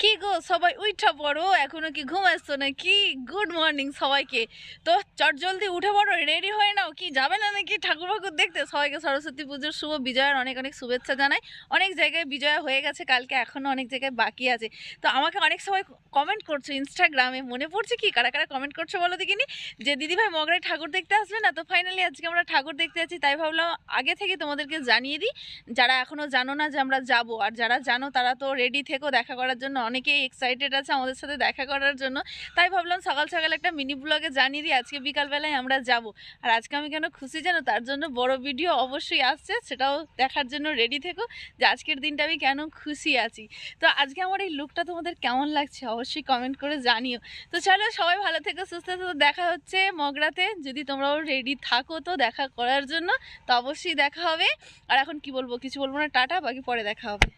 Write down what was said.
কি গো সবাই উঠা পড়ো, এখনো কি ঘুমাচ্ছ নাকি? গুড মর্নিং সবাইকে। তো চটজলদি উঠে পড়ো, রেডি হয়ে নাও। কি যাবে না নাকি ঠাকুর ফাকুর দেখতে? সবাইকে সরস্বতী পুজোর শুভ বিজয়ের অনেক অনেক শুভেচ্ছা জানাই। অনেক জায়গায় বিজয়া হয়ে গেছে কালকে, এখনো অনেক জায়গায় বাকি আছে। তো আমাকে অনেক সবাই কমেন্ট করছো ইনস্টাগ্রামে, মনে পড়ছে কি কারা কারা কমেন্ট করছো বলো দেখিনি, যে দিদিভাই মগরায় ঠাকুর দেখতে আসবে না? তো ফাইনালি আজকে আমরা ঠাকুর দেখতে যাচ্ছি, তাই ভাবলাম আগে থেকে তোমাদেরকে জানিয়ে দিই, যারা এখনো জানো না যে আমরা যাব। আর যারা জানো তারা তো রেডি থেকো দেখা করার জন্য, অনেকেই এক্সাইটেড আছে আমাদের সাথে দেখা করার জন্য। তাই ভাবলাম সকাল সকাল একটা মিনি ব্লগে জানিয়ে দিই আজকে বিকালবেলায় আমরা যাব। আর আজকে আমি কেন খুশি জানো? তার জন্য বড় ভিডিও অবশ্যই আসছে, সেটাও দেখার জন্য রেডি থেকো যে আজকের দিনটা আমি কেন খুশি আছি। তো আজকে আমার এই লুকটা তোমাদের কেমন লাগছে অবশ্যই কমেন্ট করে জানিও। তো চলো সবাই ভালো থেকো, সুস্থ থেকো। দেখা হচ্ছে মগরাতে, যদি তোমরাও রেডি থাকো তো দেখা করার জন্য, তো অবশ্যই দেখা হবে। আর এখন কি বলবো, কিছু বলবো না, টাটা, বাকি পরে দেখা হবে।